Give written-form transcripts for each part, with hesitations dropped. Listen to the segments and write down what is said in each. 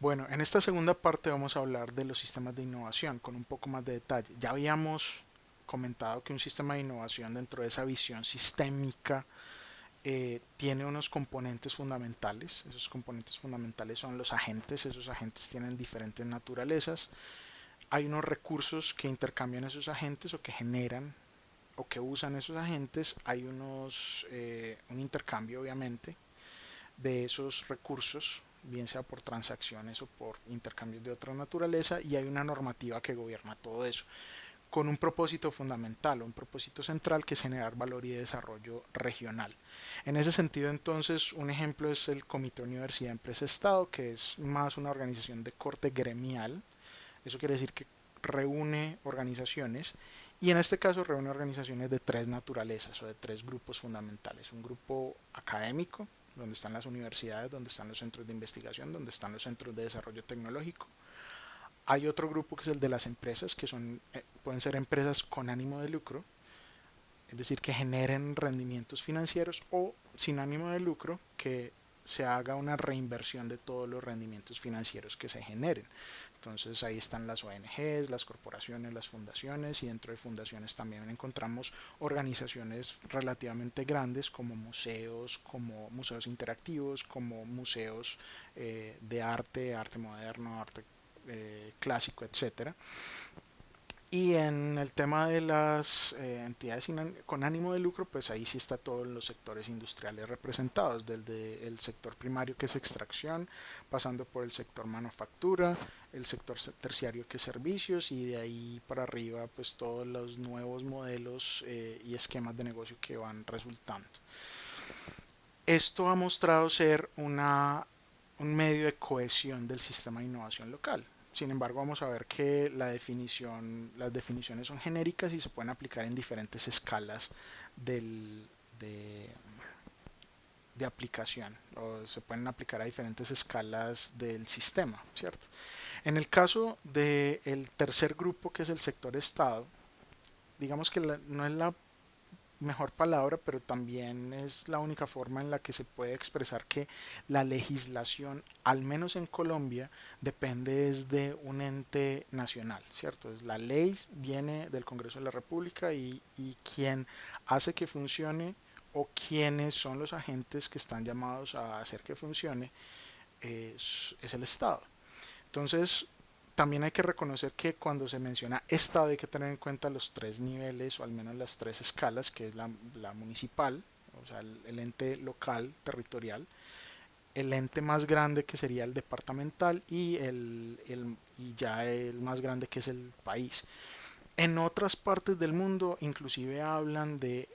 Bueno, en esta segunda parte vamos a hablar de los sistemas de innovación con un poco más de detalle. Ya habíamos comentado que un sistema de innovación dentro de esa visión sistémica tiene unos componentes fundamentales. Esos componentes fundamentales son los agentes. Esos agentes tienen diferentes naturalezas. Hay unos recursos que intercambian esos agentes o que generan o que usan esos agentes. Hay un intercambio obviamente de esos recursos, bien sea por transacciones o por intercambios de otra naturaleza, y hay una normativa que gobierna todo eso, con un propósito fundamental, un propósito central que es generar valor y desarrollo regional. En ese sentido, entonces, un ejemplo es el Comité Universidad Empresa Estado, que es más una organización de corte gremial. Eso quiere decir que reúne organizaciones y en este caso reúne organizaciones de tres naturalezas o de tres grupos fundamentales. Un grupo académico, donde están las universidades, donde están los centros de investigación, donde están los centros de desarrollo tecnológico. Hay otro grupo que es el de las empresas, que pueden ser empresas con ánimo de lucro, es decir, que generen rendimientos financieros o sin ánimo de lucro, que se haga una reinversión de todos los rendimientos financieros que se generen. Entonces ahí están las ONGs, las corporaciones, las fundaciones y dentro de fundaciones también encontramos organizaciones relativamente grandes como museos interactivos, como museos de arte, arte moderno, arte clásico, etcétera. Y en el tema de las entidades con ánimo de lucro, pues ahí sí está todos los sectores industriales representados, desde el sector primario que es extracción, pasando por el sector manufactura, el sector terciario que es servicios y de ahí para arriba pues todos los nuevos modelos y esquemas de negocio que van resultando. Esto ha mostrado ser un medio de cohesión del sistema de innovación local. Sin embargo, vamos a ver que las definiciones son genéricas y se pueden aplicar en diferentes escalas del, de, de aplicación o se pueden aplicar a diferentes escalas del sistema, ¿cierto? En el caso del tercer grupo, que es el sector Estado, digamos que no es la mejor palabra, pero también es la única forma en la que se puede expresar que la legislación, al menos en Colombia, depende de un ente nacional, ¿cierto? La ley viene del Congreso de la República y quien hace que funcione o quienes son los agentes que están llamados a hacer que funcione es el Estado. Entonces, también hay que reconocer que cuando se menciona Estado hay que tener en cuenta los tres niveles o al menos las tres escalas, que es la municipal, o sea, el ente local, territorial, el ente más grande que sería el departamental y ya el más grande que es el país. En otras partes del mundo inclusive hablan de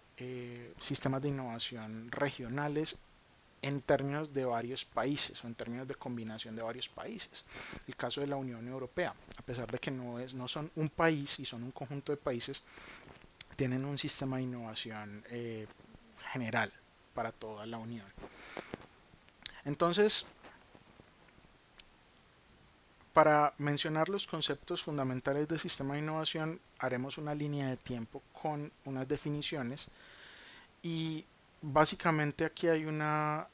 sistemas de innovación regionales en términos de varios países o en términos de combinación de varios países. El caso de la Unión Europea, a pesar de que no son un país y son un conjunto de países, tienen un sistema de innovación general para toda la Unión. Entonces, para mencionar los conceptos fundamentales del sistema de innovación, haremos una línea de tiempo con unas definiciones y básicamente aquí hay una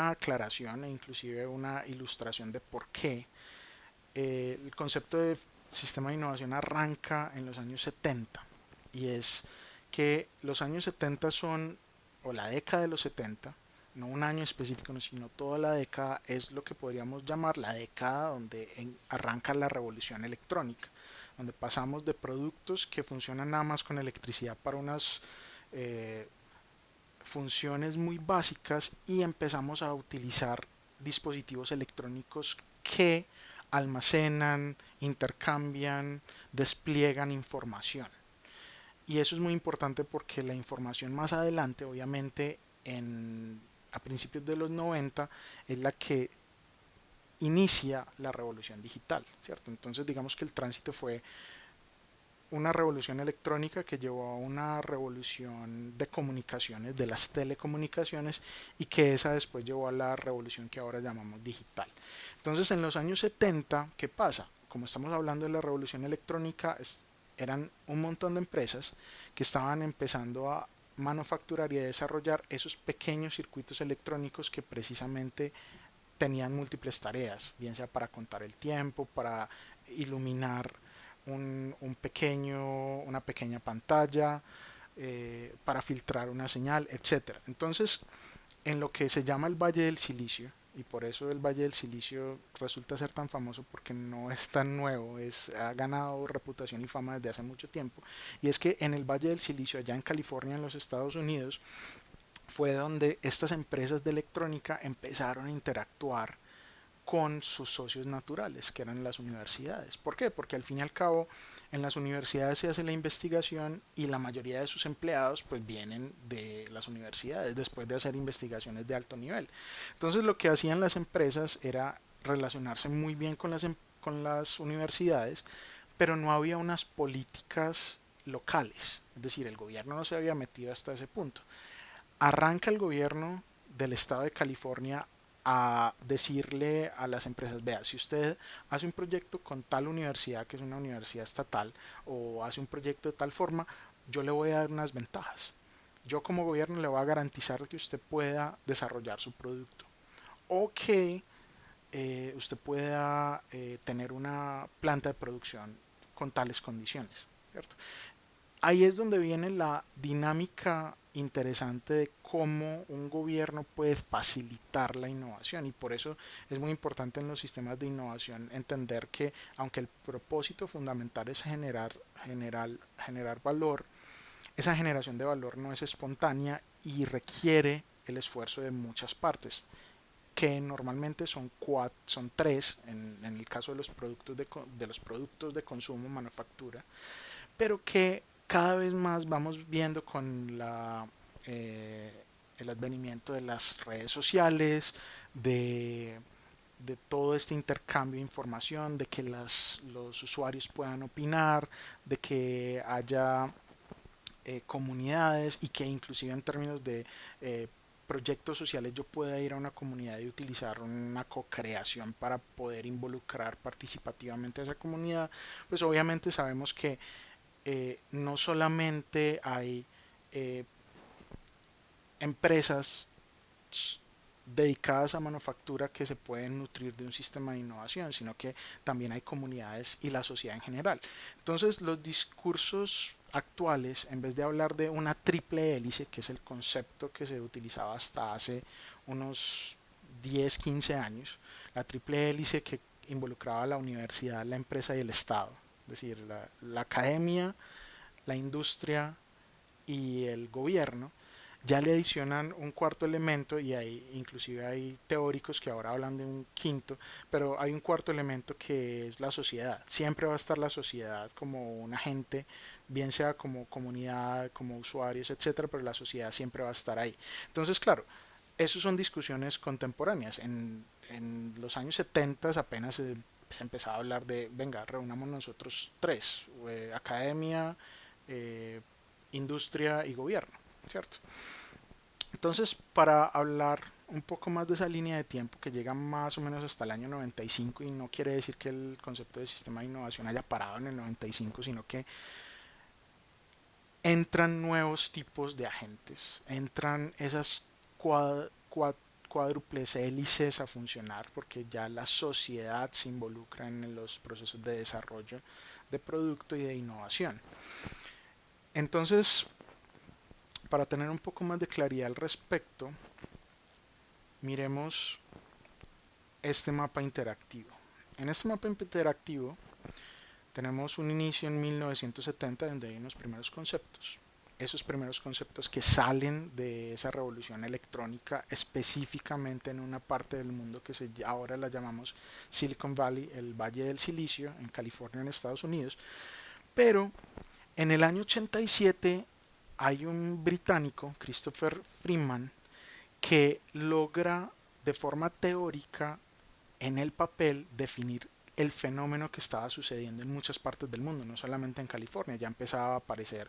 aclaración e inclusive una ilustración de por qué el concepto de sistema de innovación arranca en los años 70 y es que los años 70 son, o la década de los 70, no un año específico, sino toda la década es lo que podríamos llamar la década donde arranca la revolución electrónica, donde pasamos de productos que funcionan nada más con electricidad para unas eh, funciones muy básicas y empezamos a utilizar dispositivos electrónicos que almacenan, intercambian, despliegan información. Y eso es muy importante porque la información más adelante, obviamente, a principios de los 90, es la que inicia la revolución digital, ¿cierto? Entonces digamos que el tránsito fue una revolución electrónica que llevó a una revolución de comunicaciones, de las telecomunicaciones, y que esa después llevó a la revolución que ahora llamamos digital. Entonces, en los años 70, ¿qué pasa? Como estamos hablando de la revolución electrónica, eran un montón de empresas que estaban empezando a manufacturar y a desarrollar esos pequeños circuitos electrónicos que precisamente tenían múltiples tareas, bien sea para contar el tiempo, para iluminar una pequeña pantalla, para filtrar una señal, etcétera. Entonces, en lo que se llama el Valle del Silicio, y por eso el Valle del Silicio resulta ser tan famoso porque no es tan nuevo, ha ganado reputación y fama desde hace mucho tiempo, y es que en el Valle del Silicio, allá en California, en los Estados Unidos, fue donde estas empresas de electrónica empezaron a interactuar con sus socios naturales, que eran las universidades. ¿Por qué? Porque al fin y al cabo en las universidades se hace la investigación y la mayoría de sus empleados pues vienen de las universidades después de hacer investigaciones de alto nivel. Entonces lo que hacían las empresas era relacionarse muy bien con las universidades, pero no había unas políticas locales, es decir, el gobierno no se había metido hasta ese punto. Arranca el gobierno del estado de California a decirle a las empresas, vea, si usted hace un proyecto con tal universidad, que es una universidad estatal, o hace un proyecto de tal forma, yo le voy a dar unas ventajas. Yo como gobierno le voy a garantizar que usted pueda desarrollar su producto. O que usted pueda tener una planta de producción con tales condiciones. ¿Cierto? Ahí es donde viene la dinámica interesante de cómo un gobierno puede facilitar la innovación, y por eso es muy importante en los sistemas de innovación entender que aunque el propósito fundamental es generar valor, esa generación de valor no es espontánea y requiere el esfuerzo de muchas partes, que normalmente son tres en el caso de los productos de consumo, manufactura, pero que cada vez más vamos viendo con el advenimiento de las redes sociales, de, de todo este intercambio de información, de que los usuarios puedan opinar, de que haya comunidades, y que inclusive en términos de proyectos sociales yo pueda ir a una comunidad y utilizar una co-creación para poder involucrar participativamente a esa comunidad. Pues obviamente sabemos que no solamente hay eh, empresas dedicadas a manufactura que se pueden nutrir de un sistema de innovación, sino que también hay comunidades y la sociedad en general. Entonces, los discursos actuales, en vez de hablar de una triple hélice, que es el concepto que se utilizaba hasta hace unos 10 15 años, la triple hélice que involucraba a la universidad, la empresa y el Estado, es decir, la academia, la industria y el gobierno, ya le adicionan un cuarto elemento, y inclusive hay teóricos que ahora hablan de un quinto, pero hay un cuarto elemento que es la sociedad. Siempre va a estar la sociedad como un agente, bien sea como comunidad, como usuarios, etcétera, pero la sociedad siempre va a estar ahí. Entonces, claro, esas son discusiones contemporáneas. En los años 70 apenas se empezaba a hablar de, venga, reunamos nosotros tres, academia, eh, industria y gobierno, ¿cierto? Entonces, para hablar un poco más de esa línea de tiempo que llega más o menos hasta el año 95, y no quiere decir que el concepto de sistema de innovación haya parado en el 95, sino que entran nuevos tipos de agentes, entran esas cuad, cuad, cuádruples hélices a funcionar, porque ya la sociedad se involucra en los procesos de desarrollo de producto y de innovación. Entonces, para tener un poco más de claridad al respecto, miremos este mapa interactivo. En este mapa interactivo tenemos un inicio en 1970 donde hay unos primeros conceptos. Esos primeros conceptos que salen de esa revolución electrónica específicamente en una parte del mundo que ahora la llamamos Silicon Valley, el Valle del Silicio, en California, en Estados Unidos. Pero en el año 87 hay un británico, Christopher Freeman, que logra de forma teórica en el papel definir el fenómeno que estaba sucediendo en muchas partes del mundo, no solamente en California. Ya empezaba a aparecer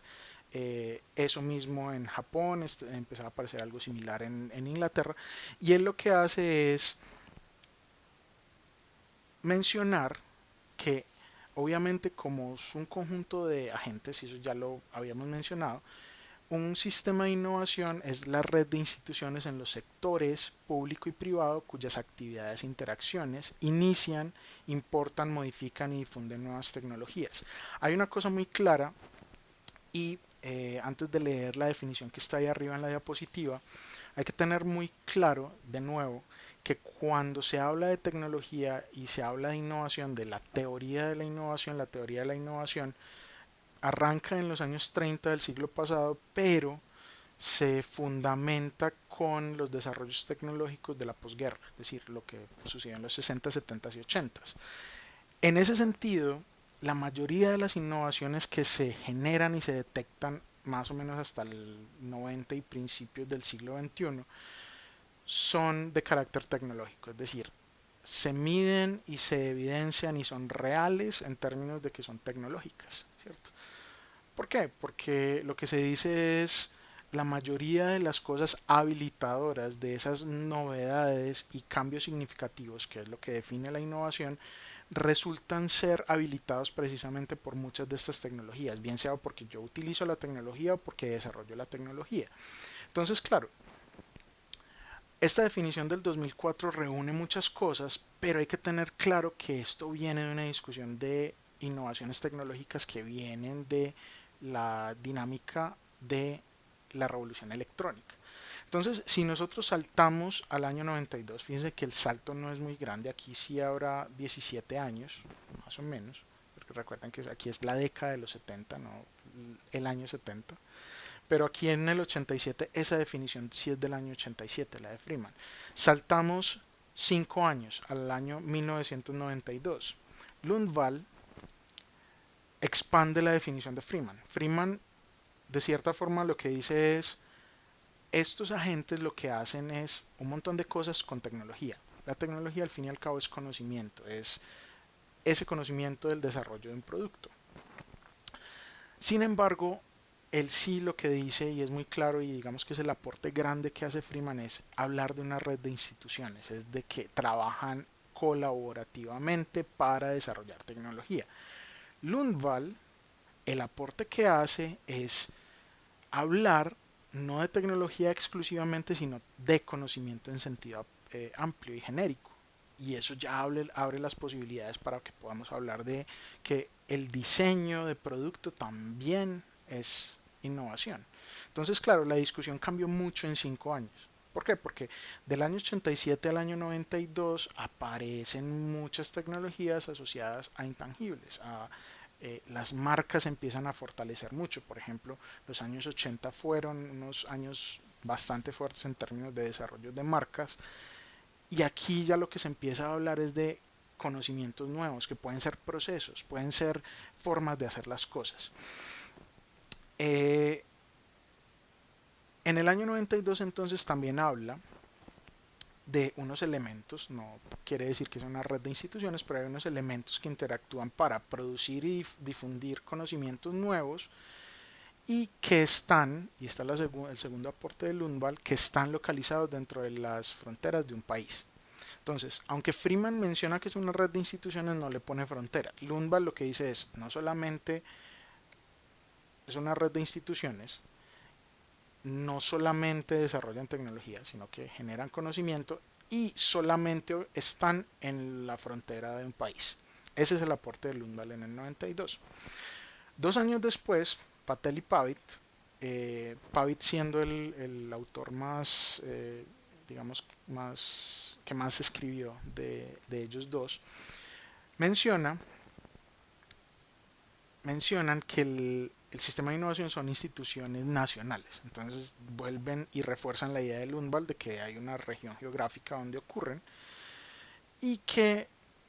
eso mismo en Japón, empezaba a aparecer algo similar en Inglaterra, y él lo que hace es mencionar que obviamente como es un conjunto de agentes, y eso ya lo habíamos mencionado, Un sistema de innovación es la red de instituciones en los sectores público y privado cuyas actividades e interacciones inician, importan, modifican y difunden nuevas tecnologías. Hay una cosa muy clara y antes de leer la definición que está ahí arriba en la diapositiva, hay que tener muy claro, de nuevo, que cuando se habla de tecnología y se habla de innovación, de la teoría de la innovación arranca en los años 30 del siglo pasado, pero se fundamenta con los desarrollos tecnológicos de la posguerra, es decir, lo que sucedió en los 60, 70 y 80. En ese sentido, la mayoría de las innovaciones que se generan y se detectan más o menos hasta el 90 y principios del siglo XXI son de carácter tecnológico, es decir, se miden y se evidencian y son reales en términos de que son tecnológicas, ¿cierto? ¿Por qué? Porque lo que se dice es la mayoría de las cosas habilitadoras de esas novedades y cambios significativos, que es lo que define la innovación, resultan ser habilitados precisamente por muchas de estas tecnologías, bien sea porque yo utilizo la tecnología o porque desarrollo la tecnología. Entonces, claro, esta definición del 2004 reúne muchas cosas, pero hay que tener claro que esto viene de una discusión de innovaciones tecnológicas que vienen de la dinámica de la revolución electrónica. Entonces, si nosotros saltamos al año 92, fíjense que el salto no es muy grande, aquí sí habrá 17 años, más o menos, porque recuerden que aquí es la década de los 70, no el año 70. Pero aquí en el 87 esa definición sí es del año 87, la de Freeman. Saltamos 5 años al año 1992. Lundvall expande la definición de Freeman. Freeman de cierta forma lo que dice es, estos agentes lo que hacen es un montón de cosas con tecnología. La tecnología al fin y al cabo es conocimiento, es ese conocimiento del desarrollo de un producto. Sin embargo, él sí lo que dice, y es muy claro, y digamos que es el aporte grande que hace Freeman, es hablar de una red de instituciones, es de que trabajan colaborativamente para desarrollar tecnología. Lundvall, el aporte que hace es hablar no de tecnología exclusivamente, sino de conocimiento en sentido amplio y genérico. Y eso ya abre las posibilidades para que podamos hablar de que el diseño de producto también es innovación. Entonces, claro, la discusión cambió mucho en 5 años. ¿Por qué? Porque del año 87 al año 92 aparecen muchas tecnologías asociadas a intangibles, las marcas empiezan a fortalecer mucho. Por ejemplo, los años 80 fueron unos años bastante fuertes en términos de desarrollo de marcas. Y aquí ya lo que se empieza a hablar es de conocimientos nuevos, que pueden ser procesos, pueden ser formas de hacer las cosas. En el año 92 entonces también habla de unos elementos, no quiere decir que sea una red de instituciones, pero hay unos elementos que interactúan para producir y difundir conocimientos nuevos y que están, y está el segundo aporte de Lundvall, que están localizados dentro de las fronteras de un país. Entonces, aunque Freeman menciona que es una red de instituciones, no le pone frontera. Lundvall lo que dice es, no solamente es una red de instituciones, no solamente desarrollan tecnología, sino que generan conocimiento y solamente están en la frontera de un país. Ese es el aporte de Lundvall en el 92. 2 años después, Patel y Pavitt, Pavitt siendo el autor más, digamos, que más escribió de ellos dos, menciona, mencionan que el sistema de innovación son instituciones nacionales. Entonces vuelven y refuerzan la idea de Lundvall de que hay una región geográfica donde ocurren y que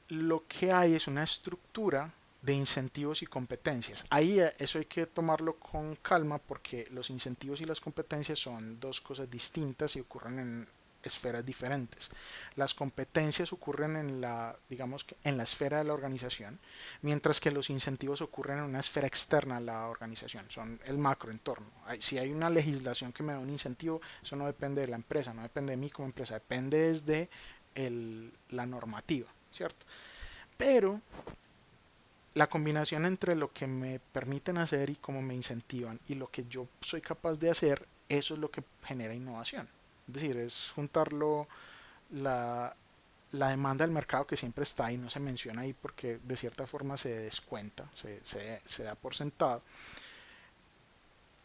lo que hay es una estructura de incentivos y competencias. Ahí eso hay que tomarlo con calma porque los incentivos y las competencias son dos cosas distintas y ocurren en esferas diferentes. Las competencias ocurren en la, digamos, en la esfera de la organización, mientras que los incentivos ocurren en una esfera externa a la organización, son el macroentorno. Si hay una legislación que me da un incentivo, eso no depende de la empresa, no depende de mí como empresa, depende desde la normativa, ¿cierto? Pero la combinación entre lo que me permiten hacer y cómo me incentivan y lo que yo soy capaz de hacer, eso es lo que genera innovación. Es decir, es juntarlo la, la demanda del mercado que siempre está ahí, no se menciona ahí porque de cierta forma se descuenta, se da por sentado.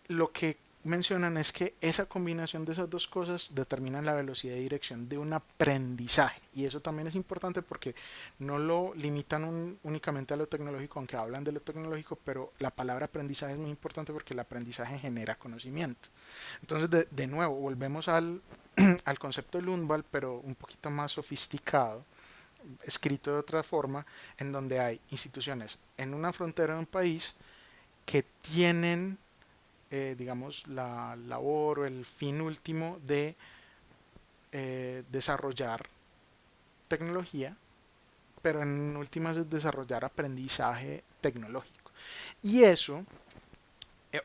Lo que mencionan es que esa combinación de esas dos cosas determinan la velocidad y dirección de un aprendizaje. Y eso también es importante porque no lo limitan únicamente a lo tecnológico, aunque hablan de lo tecnológico, pero la palabra aprendizaje es muy importante porque el aprendizaje genera conocimiento. Entonces, de nuevo, volvemos al concepto de Lundvall, pero un poquito más sofisticado, escrito de otra forma, en donde hay instituciones en una frontera de un país que tienen, digamos, la labor o el fin último de desarrollar tecnología, pero en últimas es desarrollar aprendizaje tecnológico. Y eso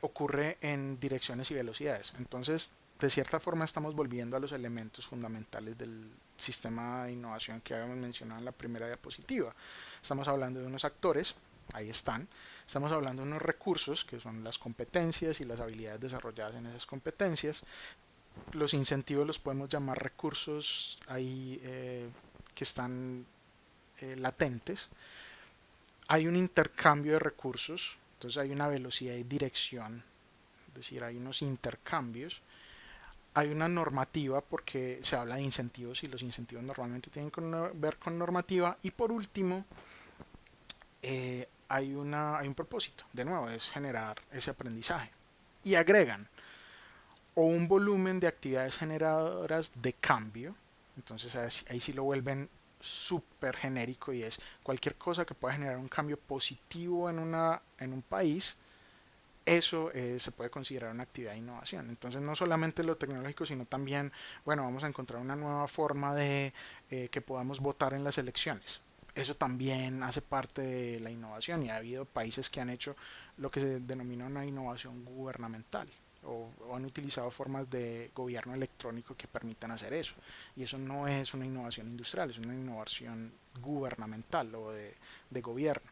ocurre en direcciones y velocidades. Entonces, de cierta forma estamos volviendo a los elementos fundamentales del sistema de innovación que habíamos mencionado en la primera diapositiva. Estamos hablando de unos actores, ahí están. Estamos hablando de unos recursos, que son las competencias y las habilidades desarrolladas en esas competencias. Los incentivos los podemos llamar recursos ahí que están latentes. Hay un intercambio de recursos, entonces hay una velocidad y dirección, es decir, hay unos intercambios. Hay una normativa porque se habla de incentivos y los incentivos normalmente tienen que ver con normativa. Y por último, hay un propósito, de nuevo, es generar ese aprendizaje. Y agregan o un volumen de actividades generadoras de cambio, entonces ahí sí lo vuelven súper genérico y es cualquier cosa que pueda generar un cambio positivo en un país, eso se puede considerar una actividad de innovación. Entonces no solamente lo tecnológico, sino también, bueno, vamos a encontrar una nueva forma de que podamos votar en las elecciones. Eso también hace parte de la innovación y ha habido países que han hecho lo que se denomina una innovación gubernamental o han utilizado formas de gobierno electrónico que permitan hacer eso. Y eso no es una innovación industrial, es una innovación gubernamental o de gobierno.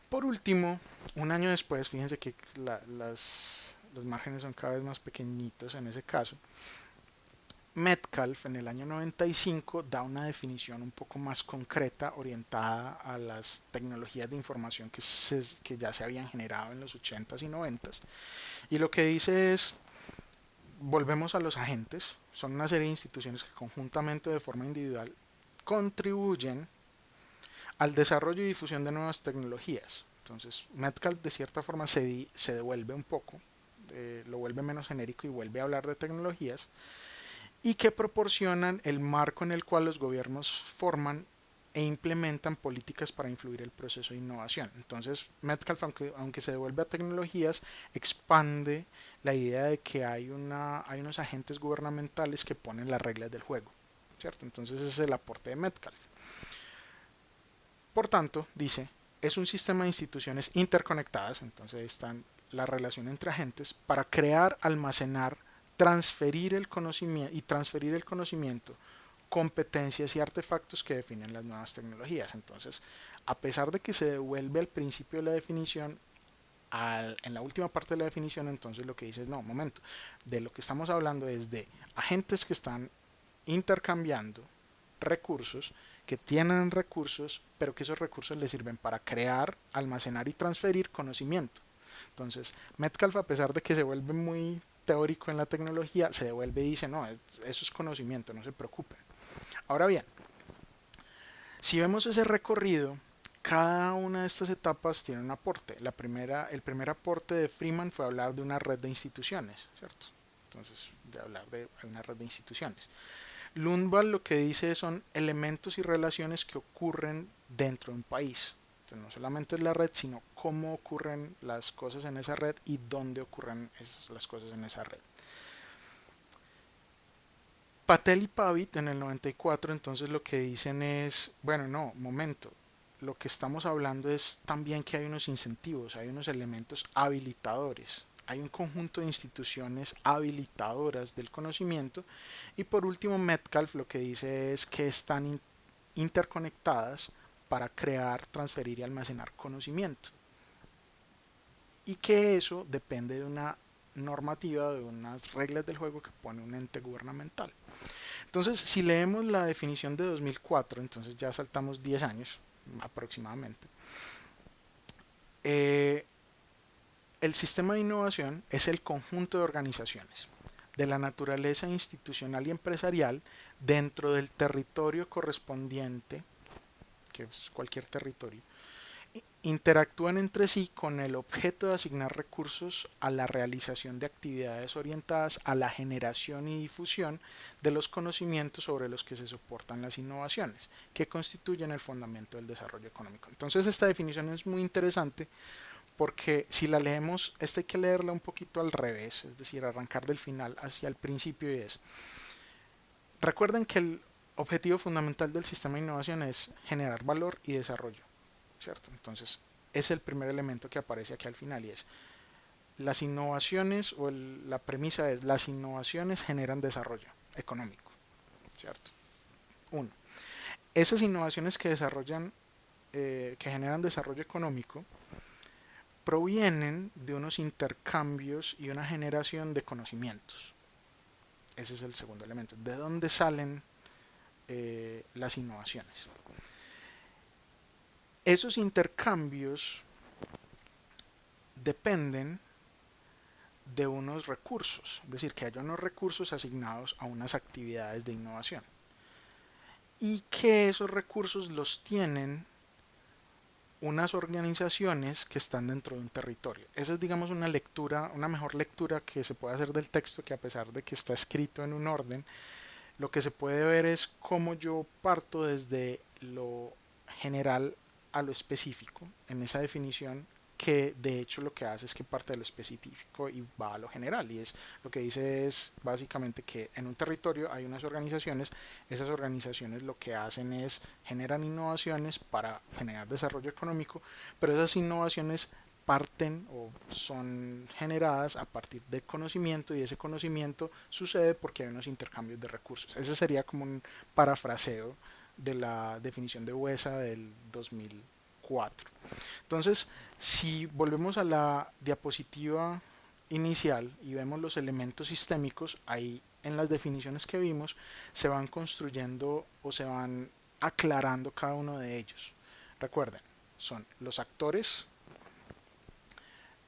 Por último, un año después, fíjense que los márgenes son cada vez más pequeñitos en ese caso. Metcalfe en el año 95 da una definición un poco más concreta orientada a las tecnologías de información que ya se habían generado en los 80s y 90s. Y lo que dice es, volvemos a los agentes, son una serie de instituciones que conjuntamente de forma individual contribuyen al desarrollo y difusión de nuevas tecnologías. Entonces, Metcalf de cierta forma se devuelve un poco, lo vuelve menos genérico y vuelve a hablar de tecnologías y que proporcionan el marco en el cual los gobiernos forman e implementan políticas para influir el proceso de innovación. Entonces, Metcalf, aunque se devuelve a tecnologías, expande la idea de que hay unos agentes gubernamentales que ponen las reglas del juego, ¿cierto? Entonces, ese es el aporte de Metcalf. Por tanto, dice, es un sistema de instituciones interconectadas, entonces están la relación entre agentes, para crear, almacenar, transferir el conocimiento, competencias y artefactos que definen las nuevas tecnologías. Entonces, a pesar de que se devuelve al principio de la definición, en la última parte de la definición, entonces lo que dice es, no, momento, de lo que estamos hablando es de agentes que están intercambiando recursos, que tienen recursos, pero que esos recursos les sirven para crear, almacenar y transferir conocimiento. Entonces, Metcalf, a pesar de que se vuelve muy teórico en la tecnología, se devuelve y dice, no, eso es conocimiento, no se preocupen. Ahora bien, si vemos ese recorrido, cada una de estas etapas tiene un aporte. El primer aporte de Freeman fue hablar de una red de instituciones, ¿cierto? Entonces, de hablar de una red de instituciones. Lundvall lo que dice son elementos y relaciones que ocurren dentro de un país. Entonces, no solamente es la red, sino cómo ocurren las cosas en esa red y dónde ocurren las cosas en esa red. Patel y Pavitt en el 94 entonces lo que dicen es, bueno, no, momento, lo que estamos hablando es también que hay unos incentivos, hay unos elementos habilitadores, hay un conjunto de instituciones habilitadoras del conocimiento y por último Metcalf lo que dice es que están interconectadas para crear, transferir y almacenar conocimiento. Y que eso depende de una normativa, de unas reglas del juego que pone un ente gubernamental. Entonces, si leemos la definición de 2004, entonces ya saltamos 10 años aproximadamente. El sistema de innovación es el conjunto de organizaciones de la naturaleza institucional y empresarial dentro del territorio correspondiente, que es cualquier territorio, interactúan entre sí con el objeto de asignar recursos a la realización de actividades orientadas a la generación y difusión de los conocimientos sobre los que se soportan las innovaciones, que constituyen el fundamento del desarrollo económico. Entonces esta definición es muy interesante porque si la leemos, esta hay que leerla un poquito al revés, es decir, arrancar del final hacia el principio, y es, recuerden que el objetivo fundamental del sistema de innovación es generar valor y desarrollo, ¿cierto? Entonces, es el primer elemento que aparece aquí al final y es, las innovaciones la premisa es, las innovaciones generan desarrollo económico, ¿cierto? Uno, esas innovaciones que desarrollan, que generan desarrollo económico, provienen de unos intercambios y una generación de conocimientos. Ese es el segundo elemento. ¿De dónde salen las innovaciones? Esos intercambios dependen de unos recursos, es decir, que haya unos recursos asignados a unas actividades de innovación y que esos recursos los tienen unas organizaciones que están dentro de un territorio. Esa es, digamos, una lectura, una mejor lectura que se puede hacer del texto, que a pesar de que está escrito en un orden, lo que se puede ver es cómo yo parto desde lo general a lo específico en esa definición, que de hecho lo que hace es que parte de lo específico y va a lo general, y es lo que dice es básicamente que en un territorio hay unas organizaciones, esas organizaciones lo que hacen es generan innovaciones para generar desarrollo económico, pero esas innovaciones parten o son generadas a partir de conocimiento, y ese conocimiento sucede porque hay unos intercambios de recursos. Ese sería como un parafraseo de la definición de Huesa del 2004. Entonces, si volvemos a la diapositiva inicial y vemos los elementos sistémicos, ahí en las definiciones que vimos se van construyendo o se van aclarando cada uno de ellos. Recuerden, son los actores,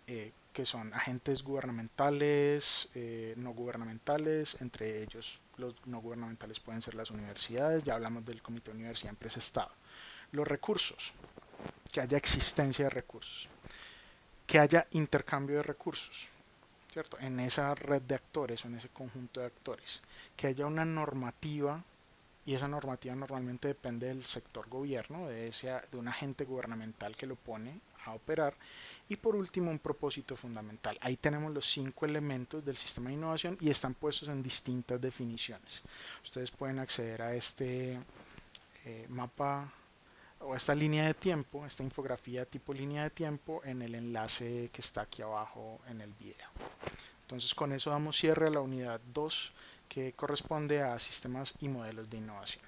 que son agentes gubernamentales, no gubernamentales, entre ellos los no gubernamentales pueden ser las universidades, ya hablamos del Comité de Universidad, Empresa, Estado. Los recursos, que haya existencia de recursos, que haya intercambio de recursos, ¿cierto? En esa red de actores o en ese conjunto de actores, que haya una normativa, y esa normativa normalmente depende del sector gobierno, de un agente gubernamental que lo pone a operar, y por último un propósito fundamental. Ahí tenemos los 5 elementos del sistema de innovación y están puestos en distintas definiciones. Ustedes pueden acceder a este mapa o esta línea de tiempo, esta infografía tipo línea de tiempo, en el enlace que está aquí abajo en el video. Entonces con eso damos cierre a la unidad 2, que corresponde a sistemas y modelos de innovación.